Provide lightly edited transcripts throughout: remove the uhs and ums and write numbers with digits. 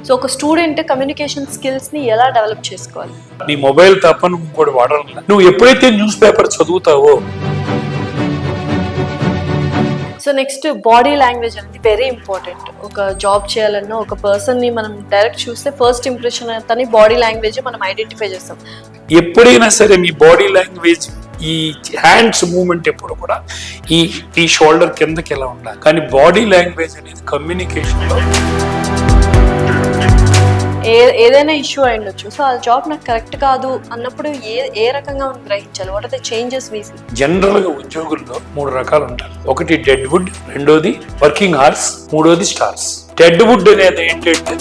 So ఒక student communication skills ని ఎలా డెవలప్ చేసుకోవాలి? నీ మొబైల్ తప్ప నువ్వు ఇంకోటి వాడడం లేదు. నువ్వు ఎప్పుడైతే న్యూస్ పేపర్ చదువుతావో. సో నెక్స్ట్ బాడీ లాంగ్వేజ్ అనేది వెరీ ఇంపార్టెంట్. ఒక జాబ్ చేయాలన్నా ఒక పర్సన్ ని మనం డైరెక్ట్ చూస్తే ఫస్ట్ ఇంప్రెషన్ తని బాడీ లాంగ్వేజ్ మనం ఐడెంటిఫై చేస్తాం. ఎప్పుడైనా సరే మీ బాడీ లాంగ్వేజ్, ఈ హ్యాండ్స్ మూవ్మెంట్ ఎప్పుడు కూడా ఈ షోల్డర్ కిందకి ఎలా ఉండాలి. కానీ బాడీ లాంగ్వేజ్ అనేది కమ్యూనికేషన్ లో ఏదైనా ఇష్యూ అయ్యుండొచ్చు. సో ఆ జాబ్ నాకు కరెక్ట్ కాదు అన్నప్పుడు ఏ రకంగా మనం గ్రహించాలి? What are the changes we see? General గా ఉద్యోగుల్లో 3 రకాలు ఉంటారు. ఒకటి డెడ్ వుడ్, రెండోది వర్కింగ్ హార్స్, మూడోది స్టార్స్. డెడ్ వుడ్ అనేది ఏంటంటే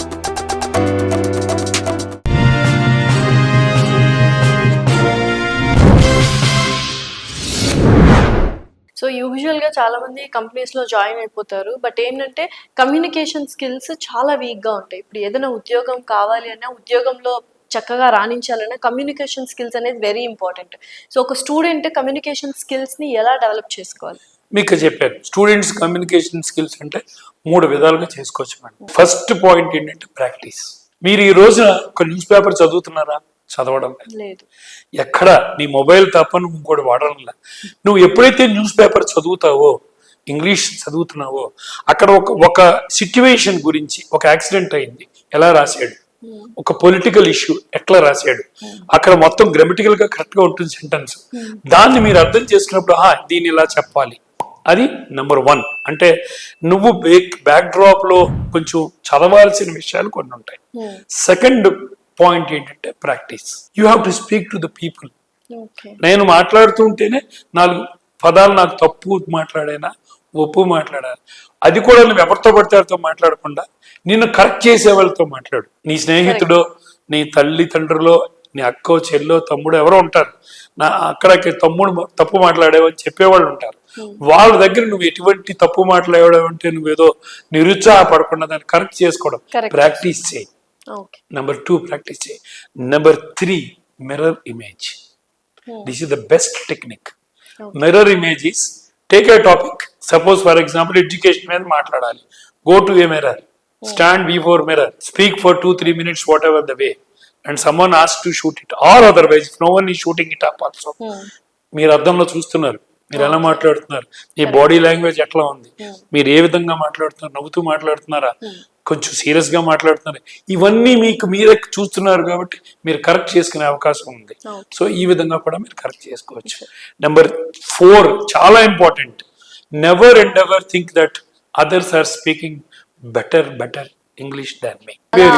సో యూజువల్గా చాలా మంది కంపెనీస్లో జాయిన్ అయిపోతారు. బట్ ఏంటంటే కమ్యూనికేషన్ స్కిల్స్ చాలా వీక్గా ఉంటాయి. ఇప్పుడు ఏదైనా ఉద్యోగం కావాలి అన్నా, ఉద్యోగంలో చక్కగా రాణించాలన్నా కమ్యూనికేషన్ స్కిల్స్ అనేది వెరీ ఇంపార్టెంట్. సో ఒక స్టూడెంట్ కమ్యూనికేషన్ స్కిల్స్ని ఎలా డెవలప్ చేసుకోవాలి? మీకు చెప్పాను, స్టూడెంట్స్ కమ్యూనికేషన్ స్కిల్స్ అంటే 3 విధాలుగా చేసుకోవచ్చు మేడం. ఫస్ట్ పాయింట్ ఏంటంటే ప్రాక్టీస్. మీరు ఈ రోజున ఒక న్యూస్ పేపర్ చదువుతున్నారా? చదవడం లేదు. ఎక్కడ నీ మొబైల్ తప్ప నువ్వు ఇంకోటి వాడడం లేదు. నువ్వు ఎప్పుడైతే న్యూస్ పేపర్ చదువుతావో, ఇంగ్లీష్ చదువుతున్నావో, అక్కడ ఒక సిచ్యువేషన్ గురించి, ఒక యాక్సిడెంట్ అయింది ఎలా రాశాడు, ఒక పొలిటికల్ ఇష్యూ ఎట్లా రాశాడు, అక్కడ మొత్తం గ్రామటికల్ గా కరెక్ట్ గా ఉంటుంది సెంటెన్స్. దాన్ని మీరు అర్థం చేసుకున్నప్పుడు దీన్ని ఇలా చెప్పాలి. అది నెంబర్ 1. అంటే నువ్వు బ్యాక్ డ్రాప్ లో కొంచెం చదవాల్సిన విషయాలు కొన్ని ఉంటాయి. సెకండ్ పాయింట్ ఏంటంటే practice. You have to speak to the people. నేను మాట్లాడుతూ ఉంటేనే 4 పదాలు నాకు తప్పు మాట్లాడైనా, ఒప్పు మాట్లాడాలి. అది కూడా నువ్వు ఎవరితో పడితే వారితో మాట్లాడకుండా నిన్ను కరెక్ట్ చేసే వాళ్ళతో మాట్లాడు. నీ స్నేహితుడో, నీ తల్లిదండ్రులో, నీ అక్కో, చెల్లో, తమ్ముడు ఎవరో ఉంటారు. అక్కడికి తమ్ముడు తప్పు మాట్లాడేవని చెప్పేవాళ్ళు ఉంటారు. వాళ్ళ దగ్గర నువ్వు ఎటువంటి తప్పు మాట్లాడేవాడు అంటే నువ్వేదో నిరుత్సాహపడకుండా దాన్ని కరెక్ట్ చేసుకోవడం ప్రాక్టీస్ చేయి. Number 2, practice చేయి. Number 3, mirror image. This is the best technique. Mirror image is, take a topic. Suppose for example education మీద మాట్లాడాలి. Go to a mirror. Stand before mirror. Speak for 2-3 minutes whatever the way. And someone asks to shoot it. Or otherwise, if no one is shooting it up also. మీరు అద్దంలో చూస్తున్నారు, మీరు ఎలా మాట్లాడుతున్నారు, మీ body language ఎట్లా ఉంది, మీరు ఏ విధంగా మాట్లాడుతున్నారు, నవ్వుతూ మాట్లాడుతున్నారా, కొంచెం సీరియస్ గా మాట్లాడుతున్నారు, ఇవన్నీ మీకు మీరే చూస్తున్నారు కాబట్టి మీరు కరెక్ట్ చేసుకునే అవకాశం ఉంది. సో ఈ విధంగా కూడా మీరు కరెక్ట్ చేసుకోవచ్చు. నెంబర్ 4 చాలా important. Never and ever think that others are speaking better English than me.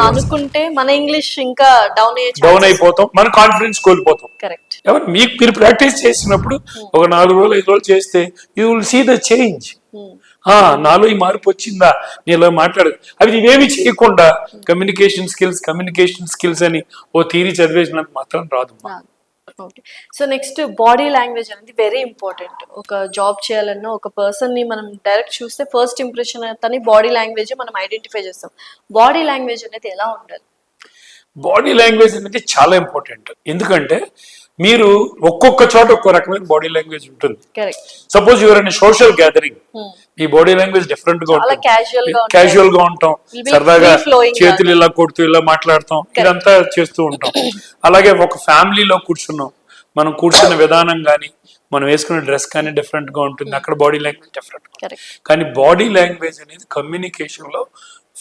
అనుకుంటే మన ఇంగ్లీష్ ఇంకా డౌన్ అయిపోతాం, మన కాన్ఫిడెన్స్ కోల్పోతాం. కరెక్ట్. మీరు ప్రాక్టీస్ చేసినప్పుడు ఒక 4 రోజులు 5 రోజులు చేస్తే you will see the change. నాలో ఈ మార్పు వచ్చిందా, నేను మాట్లాడు. అవి ఇవేమి చేయకుండా కమ్యూనికేషన్ స్కిల్స్ అని ఓ థియరీ చదివేసినంత మాత్రం రాదు. సో నెక్స్ట్ బాడీ లాంగ్వేజ్ అనేది వెరీ ఇంపార్టెంట్. ఒక జాబ్ చేయాలన్నా ఒక పర్సన్ ని మనం డైరెక్ట్ చూస్తే ఫస్ట్ ఇంప్రెషన్ తని బాడీ లాంగ్వేజ్ మనం ఐడెంటిఫై చేస్తాం. బాడీ లాంగ్వేజ్ అనేది ఎలా ఉండాలి? బాడీ లాంగ్వేజ్ అనేది చాలా ఇంపార్టెంట్. ఎందుకంటే మీరు ఒక్కొక్క చోట ఒక్కో రకమైన బాడీ లాంగ్వేజ్ ఉంటుంది. Suppose your in social gathering, ఈ బాడీ లాంగ్వేజ్ డిఫరెంట్ గా ఉంటుంది. క్యాజువల్ గా ఉంటాం, సరదాగా చేతులు ఇలా కొడుతూ ఇలా మాట్లాడతాం, ఇదంతా చేస్తూ ఉంటాం. అలాగే ఒక ఫ్యామిలీలో కూర్చున్నాం, మనం కూర్చున్న విధానం కానీ మనం వేసుకున్న డ్రెస్ కానీ డిఫరెంట్ గా ఉంటుంది. అక్కడ బాడీ లాంగ్వేజ్ డిఫరెంట్. కానీ బాడీ లాంగ్వేజ్ అనేది కమ్యూనికేషన్ లో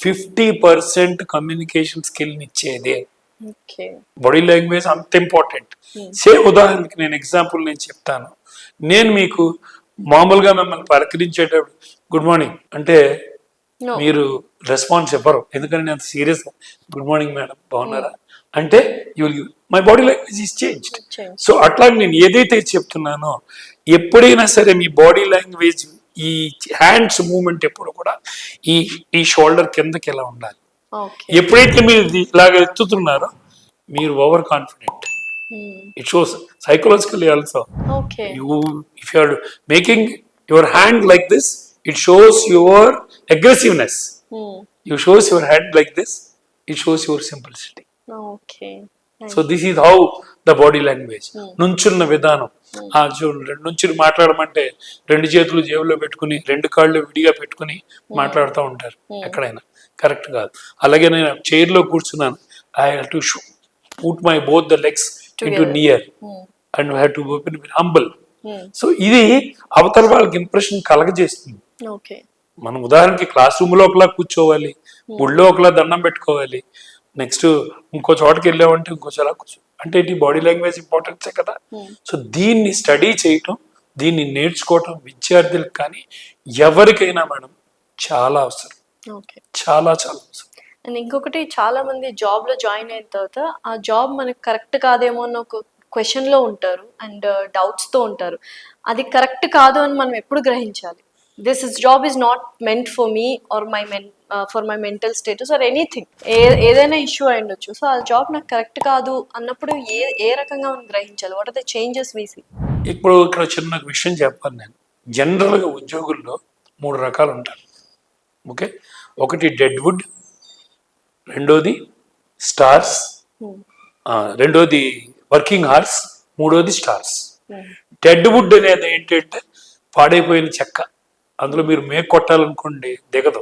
50% కమ్యూనికేషన్ స్కిల్ ఇచ్చేదే. బాడీ లాంగ్వేజ్ అంత ఇంపార్టెంట్. ఉదాహరణకి నేను చెప్తాను. నేను మీకు మామూలుగా మిమ్మల్ని పలకరించేటప్పుడు గుడ్ మార్నింగ్ అంటే మీరు రెస్పాన్స్ ఇవ్వరు, ఎందుకంటే నేను సీరియస్ గుడ్ మార్నింగ్ మేడం బాగున్నారా అంటే my body language is changed. So అట్లా నేను ఏదైతే చెప్తున్నానో ఎప్పుడైనా సరే మీ బాడీ లాంగ్వేజ్, ఈ హ్యాండ్స్ మూవ్మెంట్ ఎప్పుడు కూడా ఈ షోల్డర్ కిందకి ఎలా ఉండాలి. ఎప్పుడైతే మీరు ఇలాగ ఎత్తుతున్నారో మీరు over confident. It shows psychologically also. If you are making your hand like this, it shows your aggressiveness. You shows your hand like this, it shows your simplicity. So this is how the body language, నుంచున్న విధానం. చూడండి, నుంచుని మాట్లాడమంటే 2 చేతులు జేబులో పెట్టుకుని 2 కాళ్ళు విడిగా పెట్టుకుని మాట్లాడుతూ ఉంటారు ఎక్కడైనా, కరెక్ట్ కాదు. అలాగే నేను చైర్లో కూర్చున్నాను, I have to put my both the legs into near and have to open humble. So ఇది అవతల వాళ్ళకి ఇంప్రెషన్ కలగజేస్తుంది. ఓకే, మనం ఉదాహరణకి క్లాస్ రూమ్ లో ఒకలా కూర్చోవాలి, గుళ్ళో ఒకలా దండం పెట్టుకోవాలి, నెక్స్ట్ ఇంకో చోటకి వెళ్ళామంటే ఇంకోసారి కూర్చో అంటే ఇది బాడీ లాంగ్వేజ్ ఇంపార్టెన్సే కదా. సో దీన్ని స్టడీ చేయటం, దీన్ని నేర్చుకోవటం విద్యార్థులకు కానీ ఎవరికైనా మేడం చాలా అవసరం, ఓకే, చాలా చాలా అవసరం. అండ్ ఇంకొకటి, చాలా మంది జాబ్ లో జాయిన్ అయిన తర్వాత ఆ జాబ్ మనకు కరెక్ట్ కాదేమో అన్న ఒక క్వశ్చన్ లో ఉంటారు అండ్ డౌట్స్ తో ఉంటారు. అది కరెక్ట్ కాదు అని మనం ఎప్పుడు గ్రహించాలి? This is job is not meant for me or for my mental status or anything, ఏదైనా ఇష్యూ అయి ఉండొచ్చు. సో ఆ జాబ్ నాకు కరెక్ట్ కాదు అన్నప్పుడు ఏ రకంగా మనం గ్రహించాలి? What are the changes we see? ఇప్పుడు ఇక్కడ చిన్న విషయం చెప్పాను నేను. జనరల్గా ఉద్యోగుల్లో 3 రకాలు ఉంటారు. ఓకే, ఒకటి డెడ్వుడ్, రెండోది స్టార్స్, రెండోది వర్కింగ్ హార్స్, మూడోది స్టార్స్. డెడ్వుడ్ అనేది ఏంటంటే పాడైపోయిన చెక్క, అందులో మీరు మేకు కొట్టాలనుకోండి దిగదు,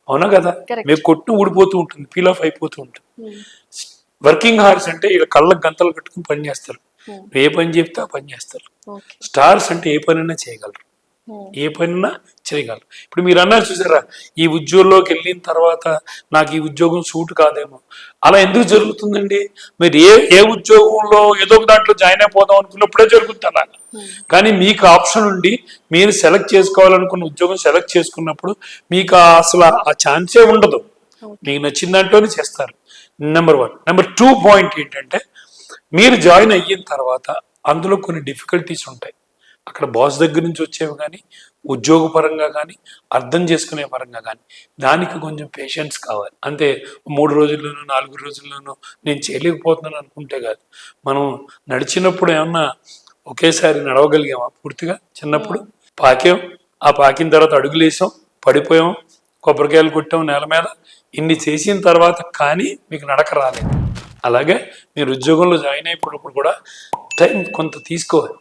అవునా కదా, మేకు కొట్టు ఊడిపోతూ ఉంటుంది, పీల్ ఆఫ్ అయిపోతూ ఉంటుంది. వర్కింగ్ హార్స్ అంటే ఇలా కళ్ళకు గంతలు కట్టుకుని పని చేస్తారు, ఏ పని చెప్తే ఆ పని చేస్తారు. స్టార్స్ అంటే ఏ పనైనా చేయగలరు, ఏ పనినా చేయగలరు. ఇప్పుడు మీరు అన్నారు చూసారా, ఈ ఉద్యోగంలోకి వెళ్ళిన తర్వాత నాకు ఈ ఉద్యోగం సూట్ కాదేమో, అలా ఎందుకు జరుగుతుందండి? మీరు ఏ ఉద్యోగంలో ఏదో ఒక దాంట్లో జాయిన్ అయిపోదాం అనుకున్నప్పుడే జరుగుతుంది అలా. కానీ మీకు ఆప్షన్ ఉండి మీరు సెలెక్ట్ చేసుకోవాలనుకున్న ఉద్యోగం సెలెక్ట్ చేసుకున్నప్పుడు మీకు అసలు ఆ ఛాన్సే ఉండదు, మీకు నచ్చిన దాంట్లోనే చేస్తారు. నెంబర్ 1. నెంబర్ 2 పాయింట్ ఏంటంటే, మీరు జాయిన్ అయిన తర్వాత అందులో కొన్ని డిఫికల్టీస్ ఉంటాయి. అక్కడ బాస్ దగ్గర నుంచి వచ్చేవి కానీ, ఉద్యోగ పరంగా కానీ, అర్థం చేసుకునే పరంగా కానీ, దానికి కొంచెం పేషెన్స్ కావాలి. అంతే 3 రోజుల్లోనూ 4 రోజుల్లోనూ నేను చేయలేకపోతున్నాను అనుకుంటే కాదు. మనం నడిచినప్పుడు ఏమన్నా ఒకేసారి నడవగలిగామా పూర్తిగా? చిన్నప్పుడు పాకాం, ఆ పాకిన తర్వాత అడుగులేసాం, పడిపోయాం, కొబ్బరికాయలు కొట్టాం నేల మీద, ఇన్ని చేసిన తర్వాత కానీ మీకు నడక రాలేదు. అలాగే మీరు ఉద్యోగంలో జాయిన్ అయినప్పుడు కూడా టైం కొంత తీసుకోవాలి,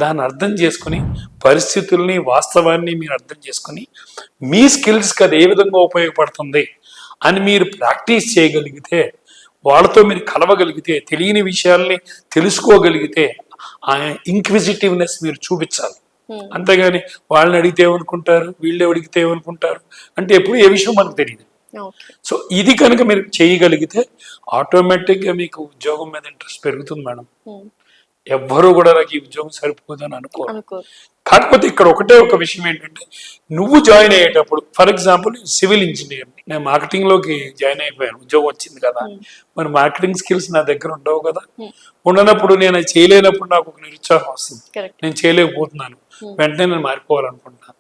దాన్ని అర్థం చేసుకుని పరిస్థితుల్ని వాస్తవాన్ని మీరు అర్థం చేసుకుని మీ స్కిల్స్కి అది ఏ విధంగా ఉపయోగపడుతుంది అని మీరు ప్రాక్టీస్ చేయగలిగితే, వాళ్ళతో మీరు కలవగలిగితే, తెలియని విషయాల్ని తెలుసుకోగలిగితే ఆ ఇంక్విజిటివ్నెస్ మీరు చూపించాలి. అంతేగాని వాళ్ళని అడిగితే ఏమనుకుంటారు, వీళ్ళు అడిగితే ఏమనుకుంటారు అంటే ఎప్పుడు ఏ విషయం మనకు తెలియదు. సో ఇది కనుక మీరు చేయగలిగితే ఆటోమేటిక్గా మీకు ఉద్యోగం మీద ఇంట్రెస్ట్ పెరుగుతుంది మేడం. ఎవ్వరూ కూడా నాకు ఈ ఉద్యోగం సరిపోదని అనుకోరు. కాకపోతే ఇక్కడ ఒకటే ఒక విషయం ఏంటంటే, నువ్వు జాయిన్ అయ్యేటప్పుడు, ఫర్ ఎగ్జాంపుల్ సివిల్ ఇంజనీర్, నేను మార్కెటింగ్ లోకి జాయిన్ అయిపోయాను, ఉద్యోగం వచ్చింది కదా, మరి మార్కెటింగ్ స్కిల్స్ నా దగ్గర ఉండవు కదా. ఉండనప్పుడు నేను అది చేయలేనప్పుడు నాకు ఒక నిరుత్సాహం వస్తుంది, నేను చేయలేకపోతున్నాను, వెంటనే నేను మారిపోవాలనుకుంటున్నాను.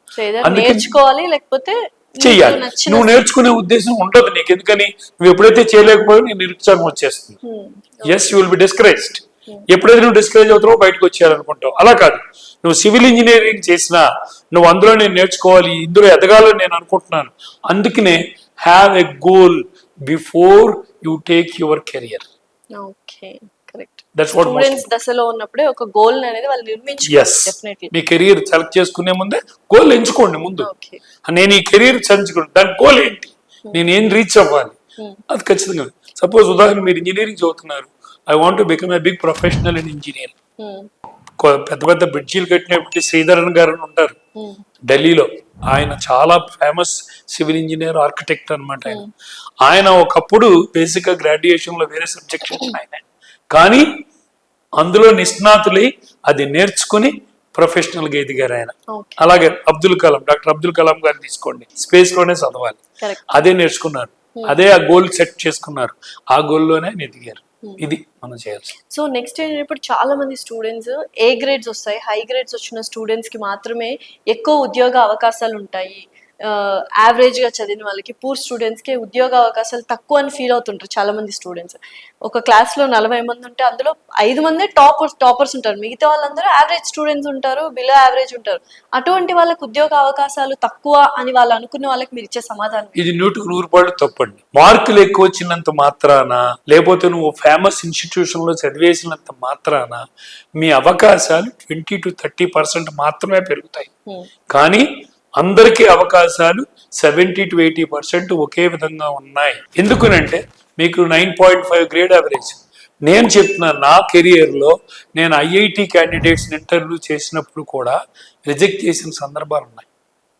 నేర్చుకోవాలి, లేకపోతే చెయ్యాలి. నువ్వు నేర్చుకునే ఉద్దేశం ఉండదు నీకు, ఎందుకని నువ్వు ఎప్పుడైతే చేయలేకపోయావు నీ నిరుత్సాహం వచ్చేస్తుంది. Yes, you will be discouraged. ఎప్పుడైతే నువ్వు డిస్కరేజ్ అవుతావో బయటకు వచ్చేయాలనుకుంటావు. అలా కాదు, నువ్వు సివిల్ ఇంజనీరింగ్ చేసినా నువ్వు అందులో నేను నేర్చుకోవాలి, ఇందులో ఎదగాలని నేను అనుకుంటున్నాను, అందుకనే have a goal before you take your career. Students దశలో ఉన్నప్పుడే ఒక గోల్ అనేది వాళ్ళు నిర్మించుకోవాలి. మీ కెరీర్ సెలెక్ట్ చేసుకునే ముందే గోల్ ఎంచుకోండి ముందు. నేను ఈ కెరీర్ ఎంచుకోండి, దాని గోల్ ఏంటి, నేను ఏం రీచ్ అవ్వాలి, అది ఖచ్చితంగా. సపోజ్ ఉదాహరణ మీరు ఇంజనీరింగ్ చదువుతున్నారు, I want to become a big professional in engineer. పెద్ద పెద్ద బ్రిడ్జీలు కట్టినప్పుడు శ్రీధరన్ గారు ఉంటారు ఢిల్లీలో, ఆయన చాలా ఫేమస్ సివిల్ ఇంజనీర్, ఆర్కిటెక్ట్ అనమాట. ఆయన ఒకప్పుడు బేసిక్ గా గ్రాడ్యుయేషన్ లో వేరే సబ్జెక్ట్ ఆయన, కానీ అందులో నిష్ణాతులై అది నేర్చుకుని ప్రొఫెషనల్ గా ఎదిగారు ఆయన. అలాగే డాక్టర్ అబ్దుల్ కలాం గారు తీసుకోండి, స్పేస్ లోనే చదవాలి, అదే నేర్చుకున్నారు, అదే ఆ గోల్ సెట్ చేసుకున్నారు, ఆ గోల్లోనే ఎదిగారు. ఇది మనం చేయాల్సి. సో నెక్స్ట్ ఏంటంటే, ఇప్పుడు చాలా మంది స్టూడెంట్స్ ఏ గ్రేడ్స్ వస్తాయి, హై గ్రేడ్స్ వచ్చిన స్టూడెంట్స్ కి మాత్రమే ఎక్కువ ఉద్యోగ అవకాశాలు ఉంటాయి, యావరేజ్ గా చదివిన వాళ్ళకి, పూర్ స్టూడెంట్స్ కి ఉద్యోగ అవకాశాలు తక్కువ అని ఫీల్ అవుతుంటారు చాలా మంది స్టూడెంట్స్. ఒక క్లాస్ లో 40 మంది ఉంటే అందులో 5 మందే టాపర్స్ ఉంటారు, మిగతా వాళ్ళందరూ యావరేజ్ స్టూడెంట్స్ ఉంటారు, బిలో యావరేజ్ ఉంటారు. అటువంటి వాళ్ళకి ఉద్యోగ అవకాశాలు తక్కువ అని వాళ్ళు అనుకున్న వాళ్ళకి మీరు ఇచ్చే సమాధానం? ఇది 100% తప్పండి. మార్కులు ఎక్కువ వచ్చినంత మాత్రాన, లేకపోతే నువ్వు ఫేమస్ ఇన్స్టిట్యూషన్ లో చదివేసినంత మాత్రాన మీ అవకాశాలు 20 to 30% మాత్రమే పెరుగుతాయి. కానీ అందరికీ అవకాశాలు 70 to 80% ఒకే విధంగా ఉన్నాయి. ఎందుకనంటే మీకు 9.5 గ్రేడ్ యావరేజ్. నేను చెప్తున్నా, నా కెరియర్ లో నేను ఐఐటి క్యాండిడేట్స్ ఇంటర్వ్యూ చేసినప్పుడు కూడా రిజెక్ట్ చేసిన సందర్భాలు ఉన్నాయి.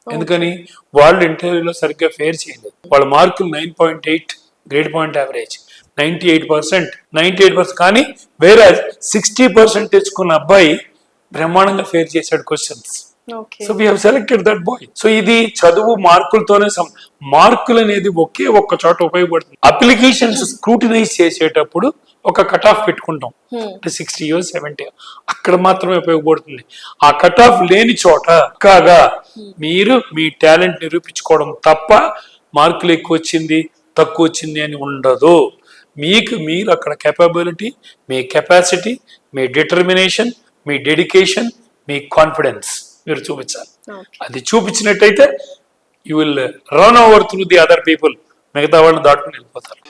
ఎందుకని? వాళ్ళు ఇంటర్వ్యూలో సరిగ్గా ఫేర్ చేయలేదు. వాళ్ళ మార్కులు 9.8 గ్రేడ్ పాయింట్ యావరేజ్, 98%, కానీ వేరే 60% తెచ్చుకున్న అబ్బాయి బ్రహ్మాండంగా ఫేర్ చేశాడు questions. So we have selected that boy. So ఇది చదువు మార్కులతోనే మార్కులు అనేది ఒకే ఒక్క చోట ఉపయోగపడుతుంది. అప్లికేషన్స్ స్క్రూటినైజ్ చేసేటప్పుడు ఒక కట్ ఆఫ్ పెట్టుకుంటాం, అంటే 60 years 70, అక్కడ మాత్రమే ఉపయోగపడుతుంది. ఆ కట్ ఆఫ్ లేని చోట కాగా మీరు మీ టాలెంట్ నిరూపించుకోవడం తప్ప మార్కులు ఎక్కువ వచ్చింది తక్కువ వచ్చింది అని ఉండదు. మీరు అక్కడ కెపబిలిటీ, మీ కెపాసిటీ, మీ డిటర్మినేషన్, మీ డెడికేషన్, మీ కాన్ఫిడెన్స్ మీరు చూపించాలి. అది చూపించినట్టయితే you will run over through the other people, మిగతా వాళ్ళని దాటుకుని వెళ్ళిపోతారు.